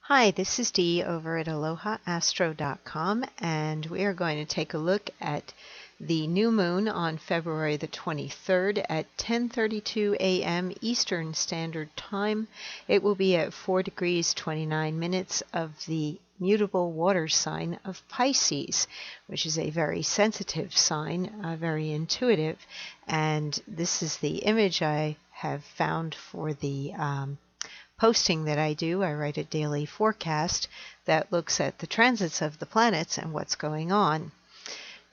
Hi, this is Dee over at AlohaAstro.com, and we are going to take a look at the new moon on February the 23rd at 10:32 a.m. Eastern Standard Time. It will be at 4 degrees 29 minutes of the mutable water sign of Pisces, which is a very sensitive sign, very intuitive, and this is the image I have found for the posting that I do. I write a daily forecast that looks at the transits of the planets and what's going on.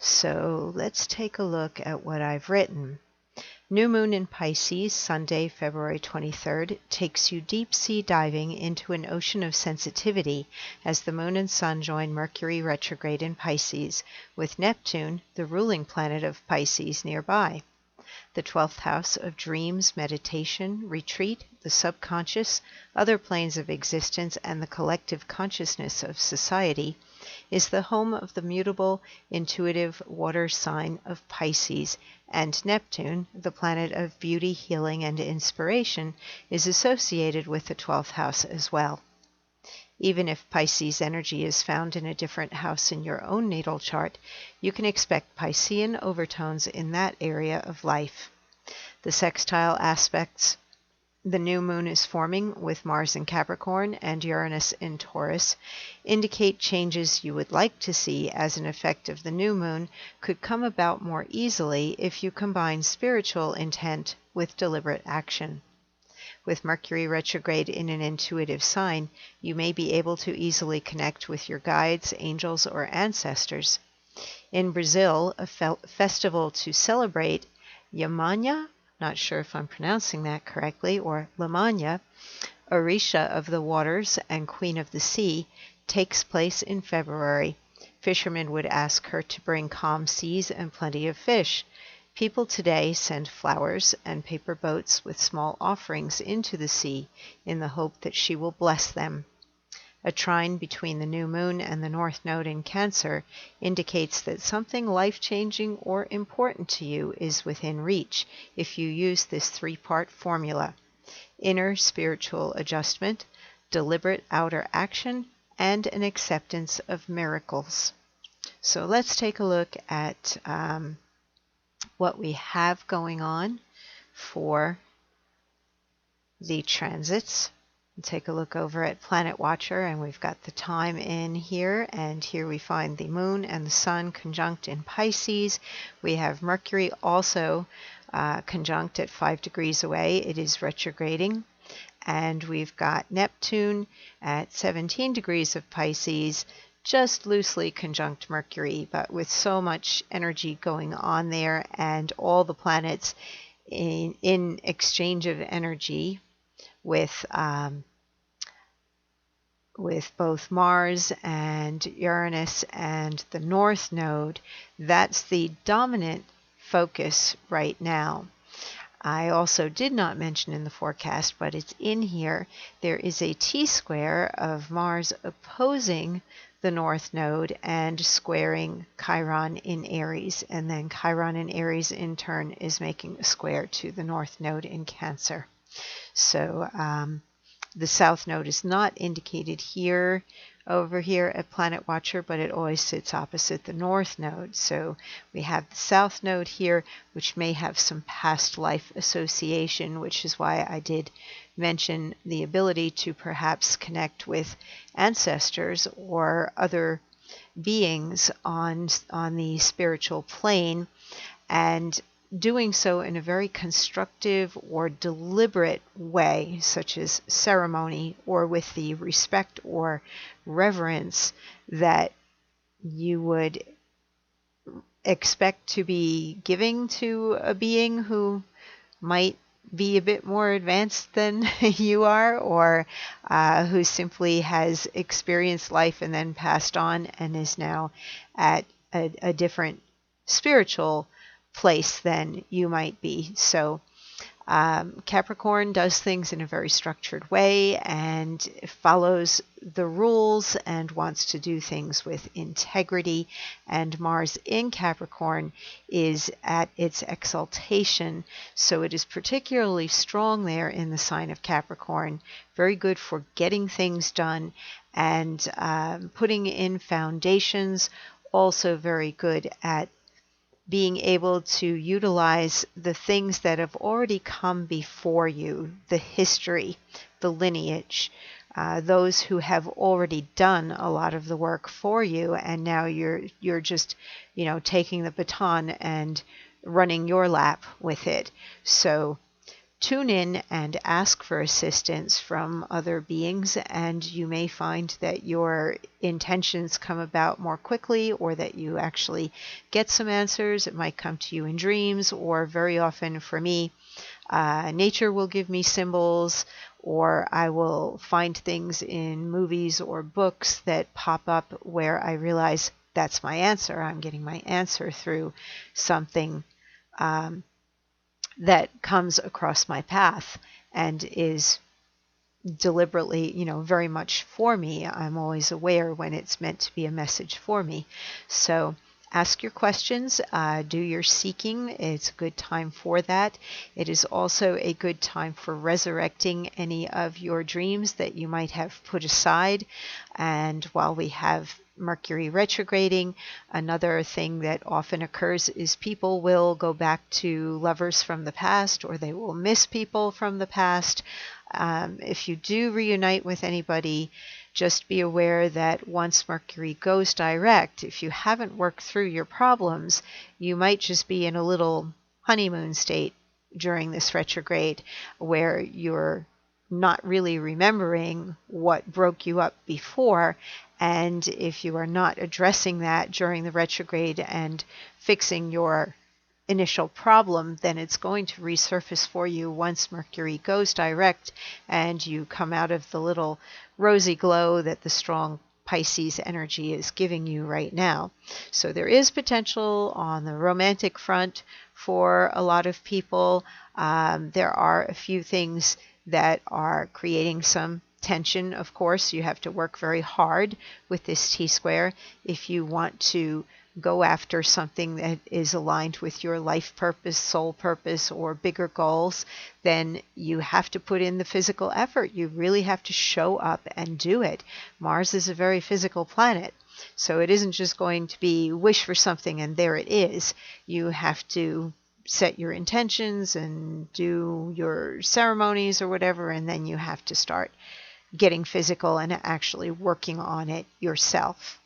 So let's take a look at what I've written. New moon in Pisces, Sunday, February 23rd, takes you deep sea diving into an ocean of sensitivity as the moon and sun join Mercury retrograde in Pisces, with Neptune, the ruling planet of Pisces, nearby. The 12th house of dreams, meditation, retreat, the subconscious, other planes of existence, and the collective consciousness of society, is the home of the mutable, intuitive water sign of Pisces, and Neptune, the planet of beauty, healing, and inspiration, is associated with the 12th house as well. Even if Pisces energy is found in a different house in your own natal chart, you can expect Piscean overtones in that area of life. The sextile aspects the new moon is forming with Mars in Capricorn and Uranus in Taurus indicate changes you would like to see as an effect of the new moon could come about more easily if you combine spiritual intent with deliberate action. With Mercury retrograde in an intuitive sign, you may be able to easily connect with your guides, angels, or ancestors. In Brazil, a festival to celebrate Yamana, not sure if I'm pronouncing that correctly, or Lamanya, Orisha of the waters and Queen of the Sea, takes place in February. Fishermen would ask her to bring calm seas and plenty of fish. People today send flowers and paper boats with small offerings into the sea in the hope that she will bless them. A trine between the new moon and the North Node in Cancer indicates that something life-changing or important to you is within reach if you use this three-part formula: inner spiritual adjustment, deliberate outer action, and an acceptance of miracles. So let's take a look at what we have going on for the transits. We'll take a look over at Planet Watcher, and we've got the time in here, and here we find the moon and the sun conjunct in Pisces. We have Mercury also conjunct at 5 degrees away. It is retrograding. And we've got Neptune at 17 degrees of Pisces, just loosely conjunct Mercury, but with so much energy going on there, and all the planets in exchange of energy with both Mars and Uranus and the North Node. That's the dominant focus right now. I also did not mention in the forecast, but it's in here, there is a T-square of Mars opposing the North Node and squaring Chiron in Aries, and then Chiron in Aries in turn is making a square to the North Node in Cancer. So the South Node is not indicated here over here at Planet Watcher, but it always sits opposite the North Node. So we have the South Node here, which may have some past life association, which is why I did mention the ability to perhaps connect with ancestors or other beings on the spiritual plane, and doing so in a very constructive or deliberate way, such as ceremony, or with the respect or reverence that you would expect to be giving to a being who might be a bit more advanced than you are, or who simply has experienced life and then passed on and is now at a different spiritual place than you might be. So Capricorn does things in a very structured way and follows the rules and wants to do things with integrity. And Mars in Capricorn is at its exaltation, so it is particularly strong there in the sign of Capricorn. Very good for getting things done and putting in foundations. Also very good at being able to utilize the things that have already come before you, the history, the lineage, those who have already done a lot of the work for you, and now you're just, taking the baton and running your lap with it. So tune in and ask for assistance from other beings, and you may find that your intentions come about more quickly, or that you actually get some answers. It might come to you in dreams, or very often for me, nature will give me symbols, or I will find things in movies or books that pop up where I realize that's my answer. I'm getting my answer through something that comes across my path and is deliberately, very much for me. I'm always aware when it's meant to be a message for me. So ask your questions, do your seeking. It's a good time for that. It is also a good time for resurrecting any of your dreams that you might have put aside. And while we have Mercury retrograding, another thing that often occurs is people will go back to lovers from the past, or they will miss people from the past. If you do reunite with anybody, just be aware that once Mercury goes direct, if you haven't worked through your problems, you might just be in a little honeymoon state during this retrograde where you're not really remembering what broke you up before. And if you are not addressing that during the retrograde and fixing your initial problem, then it's going to resurface for you once Mercury goes direct and you come out of the little rosy glow that the strong Pisces energy is giving you right now. So there is potential on the romantic front for a lot of people. There are a few things that are creating some tension. Of course, you have to work very hard with this T-square if you want to go after something that is aligned with your life purpose, soul purpose, or bigger goals. Then you have to put in the physical effort. You really have to show up and do it. Mars is a very physical planet, so it isn't just going to be wish for something and there it is. You have to set your intentions and do your ceremonies or whatever, and then you have to start getting physical and actually working on it yourself.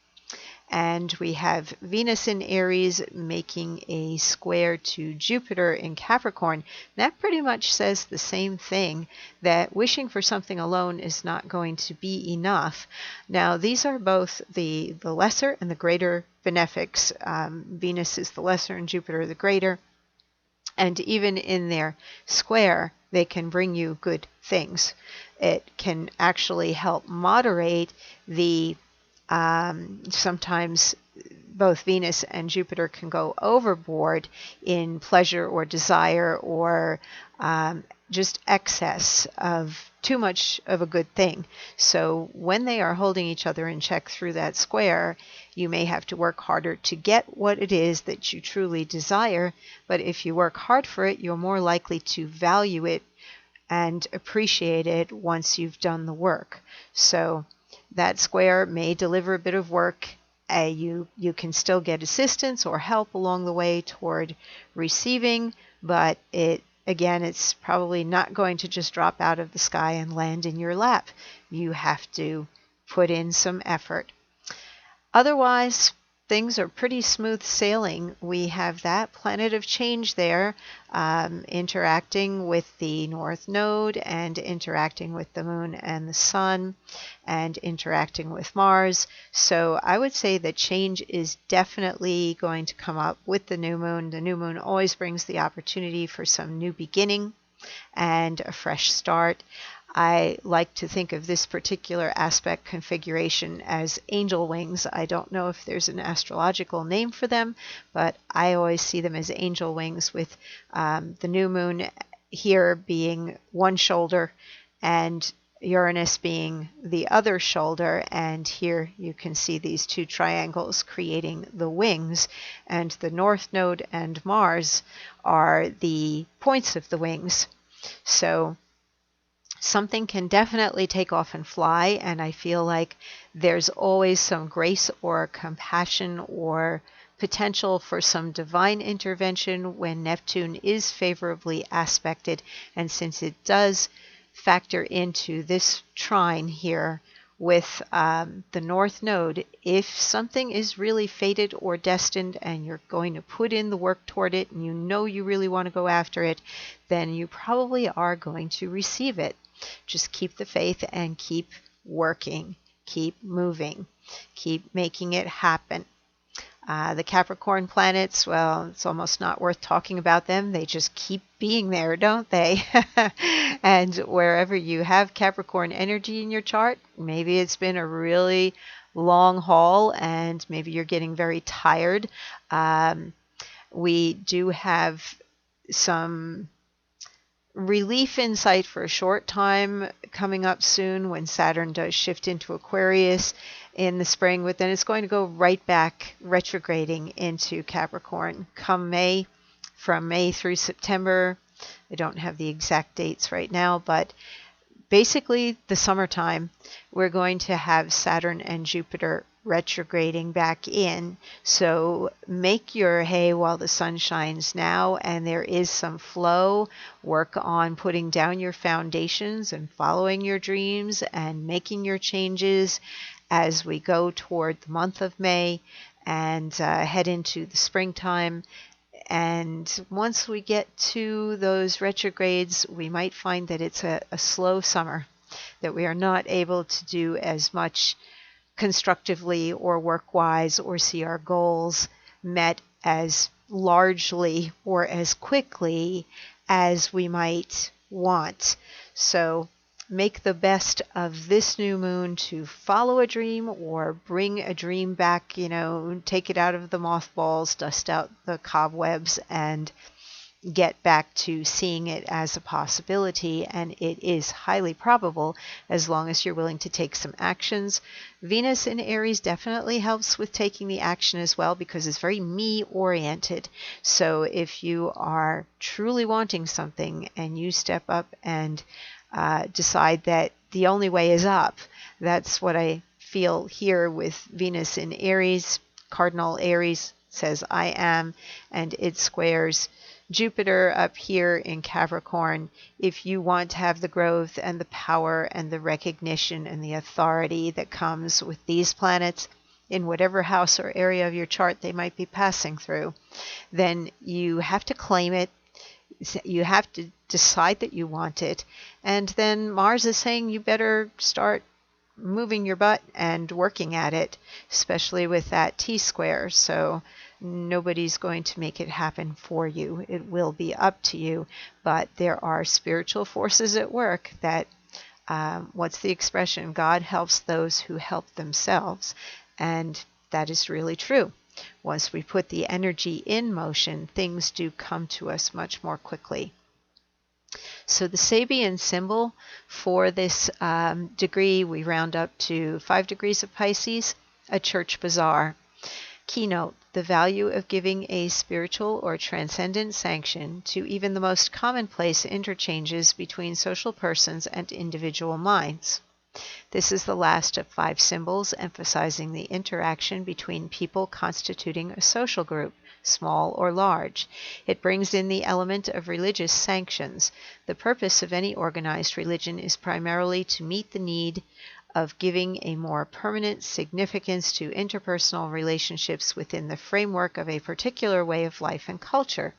And we have Venus in Aries making a square to Jupiter in Capricorn. That pretty much says the same thing, that wishing for something alone is not going to be enough. Now, these are both the lesser and the greater benefics. Venus is the lesser and Jupiter the greater. And even in their square, they can bring you good things. It can actually help moderate the sometimes both Venus and Jupiter can go overboard in pleasure or desire, or just excess of too much of a good thing. So when they are holding each other in check through that square, you may have to work harder to get what it is that you truly desire. But if you work hard for it, you're more likely to value it and appreciate it once you've done the work. So that square may deliver a bit of work. You can still get assistance or help along the way toward receiving, but it's probably not going to just drop out of the sky and land in your lap. You have to put in some effort. Otherwise, things are pretty smooth sailing. We have that planet of change there, interacting with the North Node and interacting with the Moon and the Sun and interacting with Mars. So I would say that change is definitely going to come up with the new moon. The new moon always brings the opportunity for some new beginning and a fresh start. I like to think of this particular aspect configuration as angel wings. I don't know if there's an astrological name for them, but I always see them as angel wings, with the new moon here being one shoulder and Uranus being the other shoulder, and here you can see these two triangles creating the wings, and the North Node and Mars are the points of the wings. So something can definitely take off and fly, and I feel like there's always some grace or compassion or potential for some divine intervention when Neptune is favorably aspected. And since it does factor into this trine here with the North Node, if something is really fated or destined and you're going to put in the work toward it and you know you really want to go after it, then you probably are going to receive it. Just keep the faith and keep working, keep moving, keep making it happen. The Capricorn planets, well, it's almost not worth talking about them. They just keep being there, don't they? And wherever you have Capricorn energy in your chart, maybe it's been a really long haul and maybe you're getting very tired. We do have some relief in sight for a short time coming up soon when Saturn does shift into Aquarius in the spring, but then it's going to go right back retrograding into Capricorn come May, from May through September. I don't have the exact dates right now, but basically the summertime, we're going to have Saturn and Jupiter retrograding back in. So make your hay while the sun shines now, and there is some flow. Work on putting down your foundations and following your dreams and making your changes as we go toward the month of May and head into the springtime. And once we get to those retrogrades, we might find that it's a slow summer, that we are not able to do as much constructively or work-wise or see our goals met as largely or as quickly as we might want. So make the best of this new moon to follow a dream or bring a dream back, take it out of the mothballs, dust out the cobwebs, and get back to seeing it as a possibility. And it is highly probable as long as you're willing to take some actions. Venus in Aries definitely helps with taking the action as well because it's very me oriented. So if you are truly wanting something and you step up and decide that the only way is up, that's what I feel here with Venus in Aries. Cardinal Aries says I am, and it squares Jupiter up here in Capricorn. If you want to have the growth and the power and the recognition and the authority that comes with these planets in whatever house or area of your chart they might be passing through, then you have to claim it. You have to decide that you want it. And then Mars is saying you better start moving your butt and working at it, especially with that T-square. So nobody's going to make it happen for you. It will be up to you. But there are spiritual forces at work that, what's the expression? God helps those who help themselves. And that is really true. Once we put the energy in motion, things do come to us much more quickly. So the Sabian symbol for this degree, we round up to 5 degrees of Pisces, a church bazaar. Keynote: the value of giving a spiritual or transcendent sanction to even the most commonplace interchanges between social persons and individual minds. This is the last of 5 symbols, emphasizing the interaction between people constituting a social group, small or large. It brings in the element of religious sanctions. The purpose of any organized religion is primarily to meet the need of giving a more permanent significance to interpersonal relationships within the framework of a particular way of life and culture.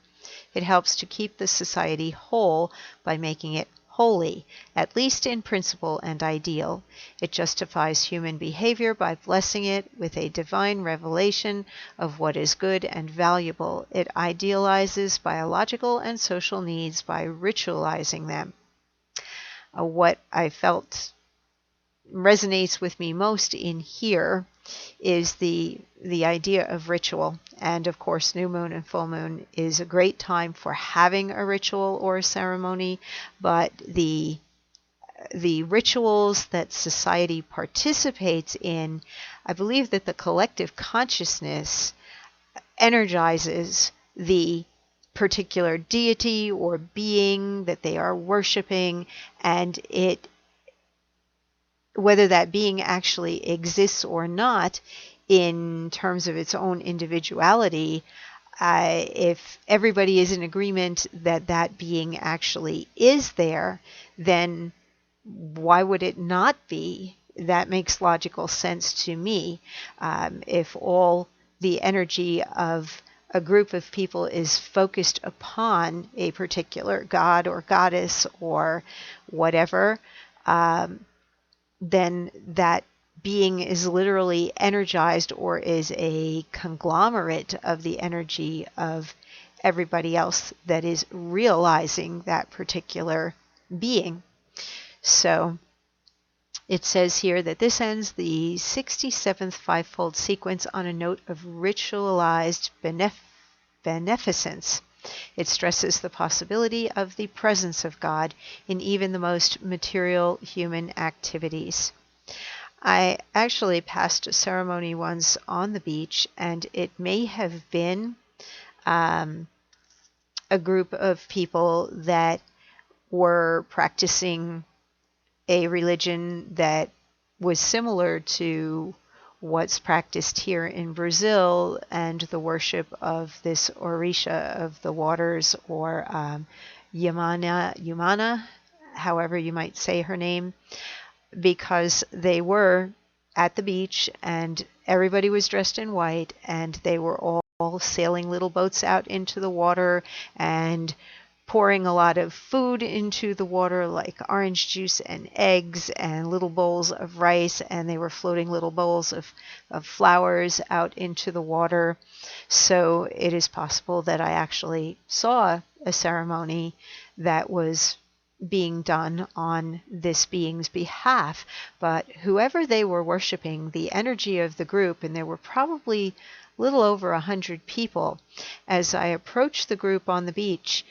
It helps to keep the society whole by making it holy, at least in principle and ideal. It justifies human behavior by blessing it with a divine revelation of what is good and valuable. It idealizes biological and social needs by ritualizing them. What I felt resonates with me most in here is the idea of ritual. And of course, new moon and full moon is a great time for having a ritual or a ceremony, but the rituals that society participates in, I believe that the collective consciousness energizes the particular deity or being that they are worshiping, and it, whether that being actually exists or not in terms of its own individuality, if everybody is in agreement that that being actually is there, then why would it not be? That makes logical sense to me. If all the energy of a group of people is focused upon a particular god or goddess or whatever, then that being is literally energized or is a conglomerate of the energy of everybody else that is realizing that particular being. So it says here that this ends the 67th fivefold sequence on a note of ritualized beneficence. It stresses the possibility of the presence of God in even the most material human activities. I actually passed a ceremony once on the beach, and it may have been a group of people that were practicing a religion that was similar to what's practiced here in Brazil, and the worship of this Orisha of the waters, or Yamana, however you might say her name, because they were at the beach and everybody was dressed in white, and they were all sailing little boats out into the water and pouring a lot of food into the water, like orange juice and eggs and little bowls of rice, and they were floating little bowls of flowers out into the water. So it is possible that I actually saw a ceremony that was being done on this being's behalf. But whoever they were worshiping, the energy of the group, and there were probably a little over 100 people, as I approached the group on the beach,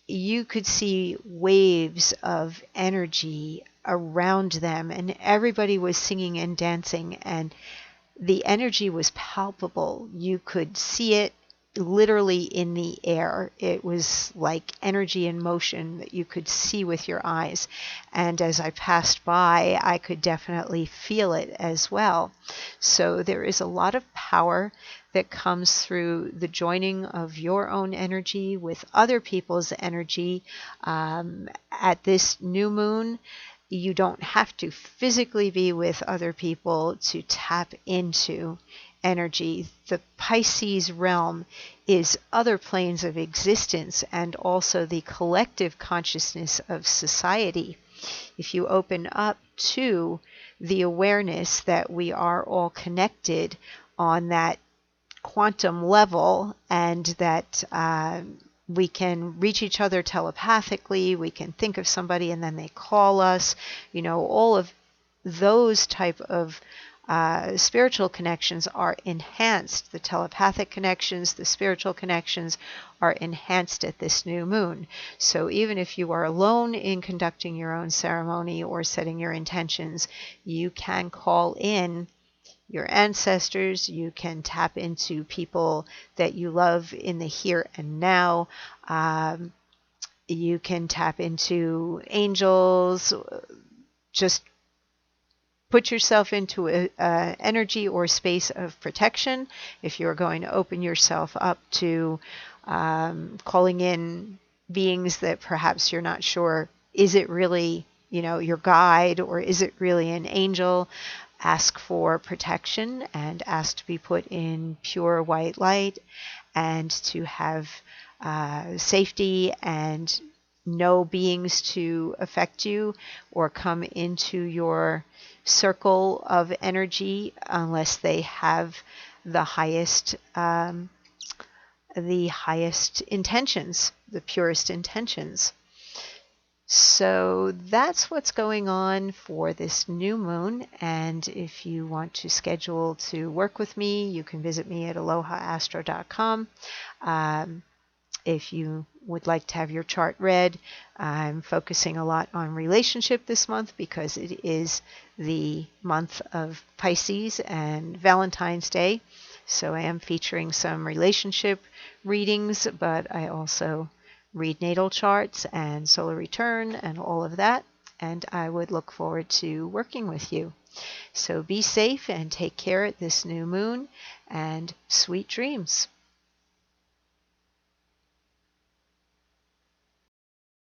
you could see waves of energy around them, and everybody was singing and dancing, and the energy was palpable. You could see it literally in the air. It was like energy in motion that you could see with your eyes. And as I passed by, I could definitely feel it as well. So there is a lot of power that comes through the joining of your own energy with other people's energy. At this new moon, you don't have to physically be with other people to tap into energy. The Pisces realm is other planes of existence and also the collective consciousness of society. If you open up to the awareness that we are all connected on that quantum level, and that we can reach each other telepathically, we can think of somebody and then they call us, all of those type of spiritual connections are enhanced. The telepathic connections, the spiritual connections are enhanced at this new moon. So even if you are alone in conducting your own ceremony or setting your intentions, you can call in your ancestors, you can tap into people that you love in the here and now. You can tap into angels. Just put yourself into an energy or space of protection. If you're going to open yourself up to calling in beings that perhaps you're not sure, is it really, your guide, or is it really an angel? Ask for protection and ask to be put in pure white light, and to have safety and no beings to affect you or come into your circle of energy unless they have the highest intentions, the purest intentions. So that's what's going on for this new moon. And if you want to schedule to work with me, you can visit me at alohaastro.com. If you would like to have your chart read, I'm focusing a lot on relationship this month because it is the month of Pisces and Valentine's Day. So I am featuring some relationship readings, but I also read natal charts and solar return and all of that. And I would look forward to working with you. So be safe and take care at this new moon, and sweet dreams.